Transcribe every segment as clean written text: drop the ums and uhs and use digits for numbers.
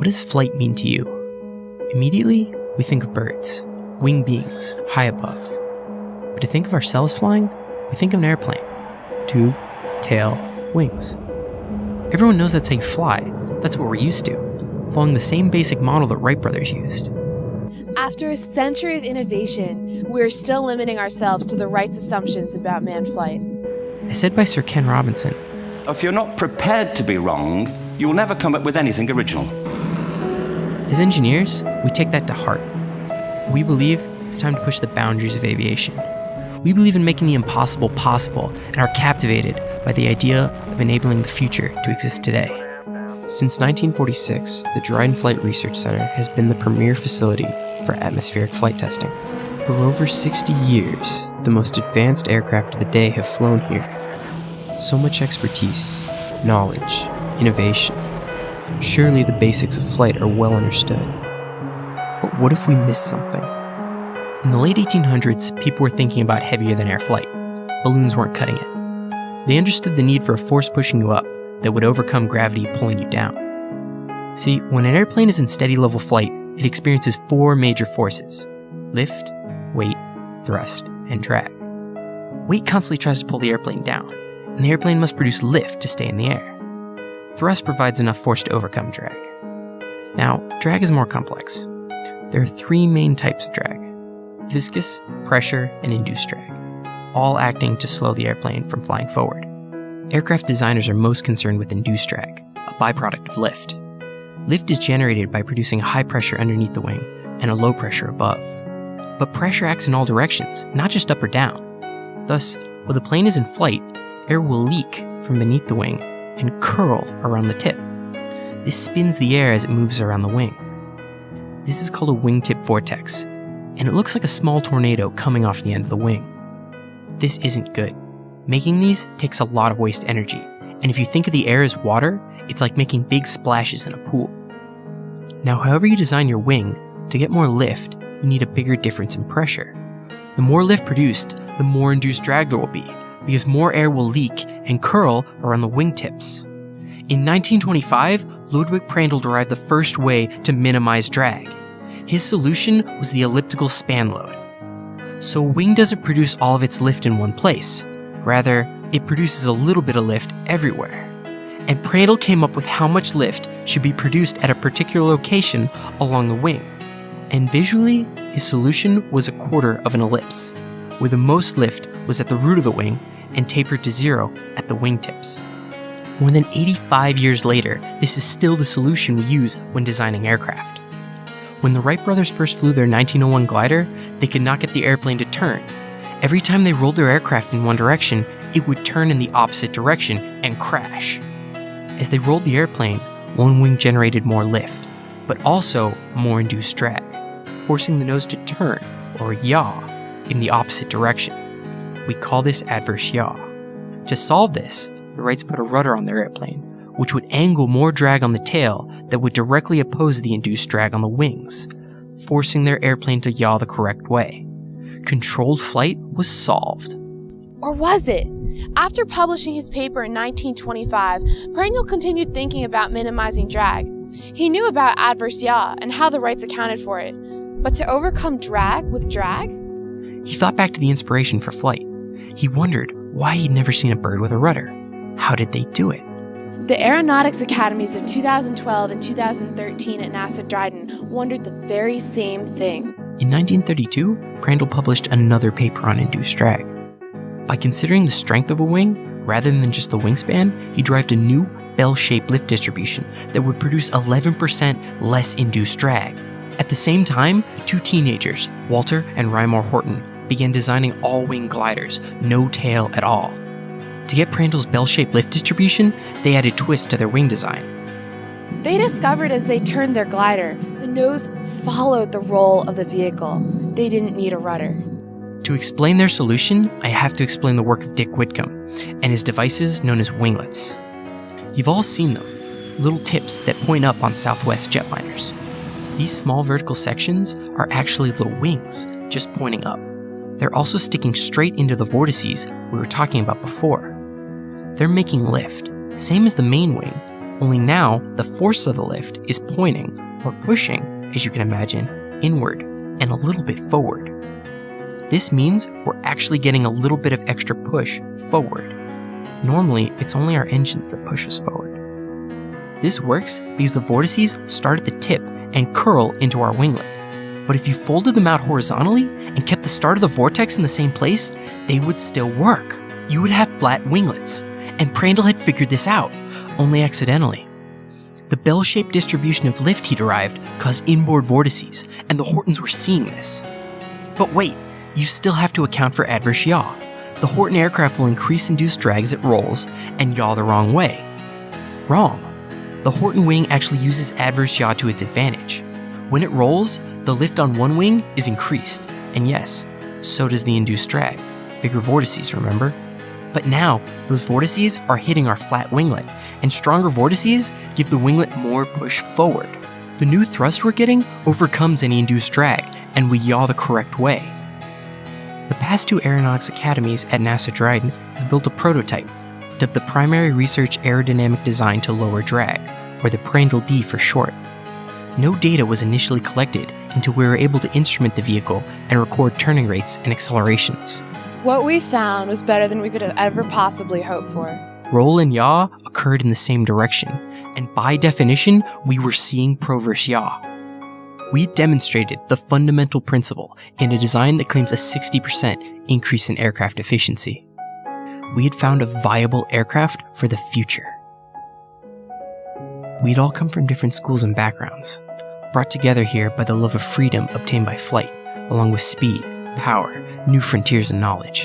What does flight mean to you? Immediately, we think of birds, winged beings, high above. But to think of ourselves flying, we think of an airplane. Tube, tail, wings. Everyone knows that's how you fly. That's what we're used to, following the same basic model that Wright brothers used. After a century of innovation, we are still limiting ourselves to the Wright's assumptions about manned flight. As said by Sir Ken Robinson, if you're not prepared to be wrong, you will never come up with anything original. As engineers, we take that to heart. We believe it's time to push the boundaries of aviation. We believe in making the impossible possible and are captivated by the idea of enabling the future to exist today. Since 1946, the Dryden Flight Research Center has been the premier facility for atmospheric flight testing. For over 60 years, the most advanced aircraft of the day have flown here. So much expertise, knowledge, innovation. Surely the basics of flight are well understood. But what if we miss something? In the late 1800s, people were thinking about heavier-than-air flight. Balloons weren't cutting it. They understood the need for a force pushing you up that would overcome gravity pulling you down. See, when an airplane is in steady level flight, it experiences four major forces: lift, weight, thrust, and drag. Weight constantly tries to pull the airplane down, and the airplane must produce lift to stay in the air. Thrust provides enough force to overcome drag. Now, drag is more complex. There are three main types of drag: viscous, pressure, and induced drag, all acting to slow the airplane from flying forward. Aircraft designers are most concerned with induced drag, a byproduct of lift. Lift is generated by producing a high pressure underneath the wing and a low pressure above. But pressure acts in all directions, not just up or down. Thus, while the plane is in flight, air will leak from beneath the wing and curl around the tip. This spins the air as it moves around the wing. This is called a wingtip vortex, and it looks like a small tornado coming off the end of the wing. This isn't good. Making these takes a lot of waste energy, and if you think of the air as water, it's like making big splashes in a pool. Now, however you design your wing, to get more lift, you need a bigger difference in pressure. The more lift produced, the more induced drag there will be, because more air will leak and curl around the wingtips. In 1925, Ludwig Prandtl derived the first way to minimize drag. His solution was the elliptical span load. So a wing doesn't produce all of its lift in one place. Rather, it produces a little bit of lift everywhere. And Prandtl came up with how much lift should be produced at a particular location along the wing. And visually, his solution was a quarter of an ellipse, where the most lift was at the root of the wing and tapered to zero at the wingtips. More than 85 years later, this is still the solution we use when designing aircraft. When the Wright brothers first flew their 1901 glider, they could not get the airplane to turn. Every time they rolled their aircraft in one direction, it would turn in the opposite direction and crash. As they rolled the airplane, one wing generated more lift, but also more induced drag, forcing the nose to turn, or yaw, in the opposite direction. We call this adverse yaw. To solve this, the Wrights put a rudder on their airplane, which would angle more drag on the tail that would directly oppose the induced drag on the wings, forcing their airplane to yaw the correct way. Controlled flight was solved. Or was it? After publishing his paper in 1925, Prandtl continued thinking about minimizing drag. He knew about adverse yaw and how the Wrights accounted for it, but to overcome drag with drag? He thought back to the inspiration for flight. He wondered why he'd never seen a bird with a rudder. How did they do it? The Aeronautics Academies of 2012 and 2013 at NASA Dryden wondered the very same thing. In 1932, Prandtl published another paper on induced drag. By considering the strength of a wing, rather than just the wingspan, he derived a new bell-shaped lift distribution that would produce 11% less induced drag. At the same time, two teenagers, Walter and Rymar Horton, began designing all-wing gliders, no tail at all. To get Prandtl's bell-shaped lift distribution, they added twists to their wing design. They discovered as they turned their glider, the nose followed the roll of the vehicle. They didn't need a rudder. To explain their solution, I have to explain the work of Dick Whitcomb and his devices known as winglets. You've all seen them, little tips that point up on Southwest jetliners. These small vertical sections are actually little wings, just pointing up. They're also sticking straight into the vortices we were talking about before. They're making lift, same as the main wing, Only now, the force of the lift is pointing, or pushing, as you can imagine, inward and a little bit forward. This means we're actually getting a little bit of extra push forward. Normally, it's only our engines that push us forward. This works because the vortices start at the tip and curl into our winglet. But if you folded them out horizontally and kept the start of the vortex in the same place, they would still work. You would have flat winglets. And Prandtl had figured this out, only accidentally. The bell-shaped distribution of lift he derived caused inboard vortices, and the Hortons were seeing this. But wait, you still have to account for adverse yaw. The Horton aircraft will increase induced drag as it rolls and yaw the wrong way. Wrong. The Horton wing actually uses adverse yaw to its advantage. When it rolls, the lift on one wing is increased, and yes, so does the induced drag. Bigger vortices, remember? But now, those vortices are hitting our flat winglet, and stronger vortices give the winglet more push forward. The new thrust we're getting overcomes any induced drag, and we yaw the correct way. The past two Aeronautics Academies at NASA Dryden have built a prototype, dubbed the Primary Research Aerodynamic Design to Lower Drag, or the Prandtl D for short. No data was initially collected until we were able to instrument the vehicle and record turning rates and accelerations. What we found was better than we could have ever possibly hoped for. Roll and yaw occurred in the same direction, and by definition, we were seeing proverse yaw. We demonstrated the fundamental principle in a design that claims a 60% increase in aircraft efficiency. We had found a viable aircraft for the future. We'd all come from different schools and backgrounds, brought together here by the love of freedom obtained by flight, along with speed, power, new frontiers, and knowledge.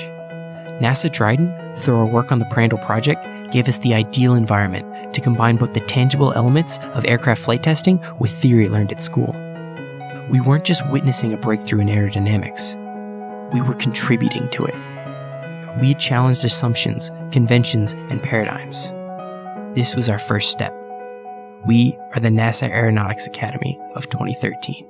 NASA Dryden, through our work on the Prandtl project, gave us the ideal environment to combine both the tangible elements of aircraft flight testing with theory learned at school. We weren't just witnessing a breakthrough in aerodynamics. We were contributing to it. We had challenged assumptions, conventions, and paradigms. This was our first step. We are the NASA Aeronautics Academy of 2013.